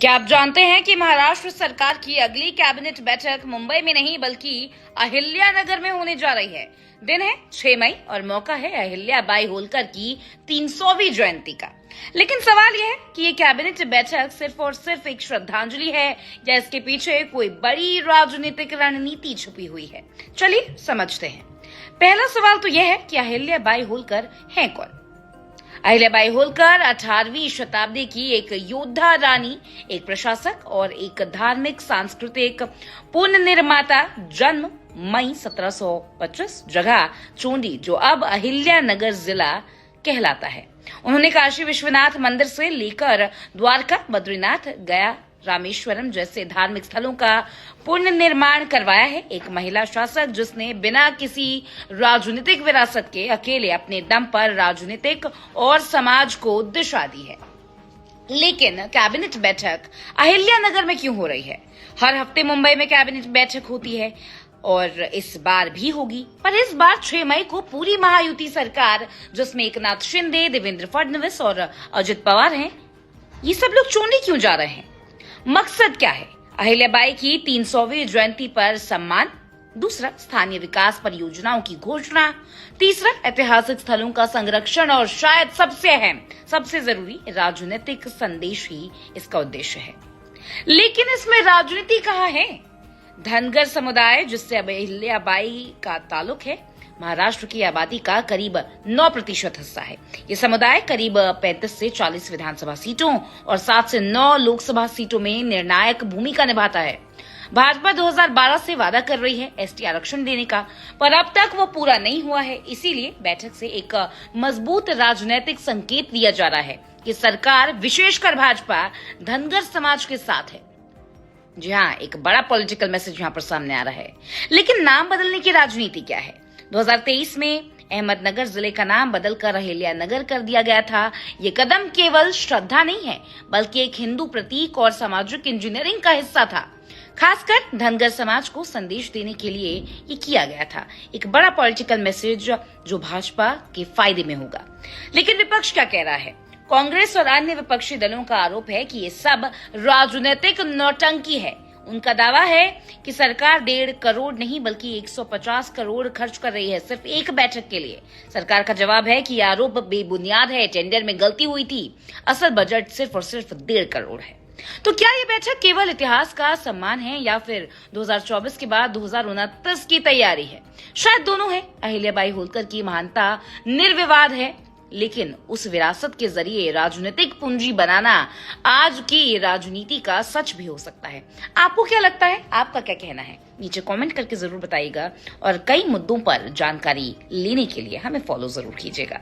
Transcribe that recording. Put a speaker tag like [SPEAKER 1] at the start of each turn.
[SPEAKER 1] क्या आप जानते हैं कि महाराष्ट्र सरकार की अगली कैबिनेट बैठक मुंबई में नहीं बल्कि अहिल्यानगर में होने जा रही है। दिन है 6 मई और मौका है अहिल्याबाई होलकर की 300वीं जयंती का। लेकिन सवाल यह है कि ये कैबिनेट बैठक सिर्फ और सिर्फ एक श्रद्धांजलि है या इसके पीछे कोई बड़ी राजनीतिक रणनीति छुपी हुई है। चलिए समझते हैं। पहला सवाल तो यह है कि अहिल्याबाई होलकर हैं कौन। अहिल्याबाई होलकर 18वीं शताब्दी की एक योद्धा रानी, एक प्रशासक और एक धार्मिक सांस्कृतिक पुनर्निर्माता। जन्म मई 1725, जगह चोंडी जो अब अहिल्यानगर जिला कहलाता है। उन्होंने काशी विश्वनाथ मंदिर से लेकर द्वारका, बद्रीनाथ, गया, रामेश्वरम जैसे धार्मिक स्थलों का पुनर्निर्माण करवाया है। एक महिला शासक जिसने बिना किसी राजनीतिक विरासत के अकेले अपने दम पर राजनीतिक और समाज को दिशा दी है। लेकिन कैबिनेट बैठक अहिल्यानगर में क्यों हो रही है? हर हफ्ते मुंबई में कैबिनेट बैठक होती है और इस बार भी होगी, पर इस बार 6 मई को पूरी महायुति सरकार, जिसमें एकनाथ शिंदे, देवेंद्र फडणवीस और अजित पवार हैं, ये सब लोग चोंडी क्यों जा रहे हैं? मकसद क्या है? अहिल्याबाई की 300वीं जयंती पर सम्मान, दूसरा स्थानीय विकास परियोजनाओं की घोषणा, तीसरा ऐतिहासिक स्थलों का संरक्षण और शायद सबसे अहम, सबसे जरूरी राजनीतिक संदेश ही इसका उद्देश्य है। लेकिन इसमें राजनीति कहाँ है? धनगर समुदाय, जिससे अब अहिल्याबाई का ताल्लुक है, महाराष्ट्र की आबादी का करीब 9% हिस्सा है। ये समुदाय करीब 35 से 40 विधानसभा सीटों और 7 से 9 लोकसभा सीटों में निर्णायक भूमिका निभाता है। भाजपा 2012 से वादा कर रही है एसटी आरक्षण देने का, पर अब तक वो पूरा नहीं हुआ है। इसीलिए बैठक से एक मजबूत राजनीतिक संकेत दिया जा रहा है कि सरकार, विशेषकर भाजपा, धनगर समाज के साथ है। जी हाँ, एक बड़ा पॉलिटिकल मैसेज यहाँ पर सामने आ रहा है। लेकिन नाम बदलने की राजनीति क्या है? 2023 में अहमदनगर जिले का नाम बदलकर अहिल्यानगर कर दिया गया था। ये कदम केवल श्रद्धा नहीं है, बल्कि एक हिंदू प्रतीक और सामाजिक इंजीनियरिंग का हिस्सा था। खासकर धनगर समाज को संदेश देने के लिए ये किया गया था। एक बड़ा पॉलिटिकल मैसेज जो भाजपा के फायदे में होगा। लेकिन विपक्ष क्या कह रहा है? कांग्रेस और अन्य विपक्षी दलों का आरोप है कि ये सब राजनीतिक नौटंकी है। उनका दावा है कि सरकार 1.5 करोड़ नहीं बल्कि 150 करोड़ खर्च कर रही है सिर्फ एक बैठक के लिए। सरकार का जवाब है कि आरोप बेबुनियाद है, टेंडर में गलती हुई थी, असल बजट सिर्फ और सिर्फ 1.5 करोड़ है। तो क्या ये बैठक केवल इतिहास का सम्मान है या फिर 2024 के बाद 2029 की तैयारी है? शायद दोनों है। अहिल्याबाई होलकर की महानता निर्विवाद है, लेकिन उस विरासत के जरिए राजनीतिक पूंजी बनाना आज की राजनीति का सच भी हो सकता है। आपको क्या लगता है? आपका क्या कहना है? नीचे कमेंट करके जरूर बताइएगा और कई मुद्दों पर जानकारी लेने के लिए हमें फॉलो जरूर कीजिएगा।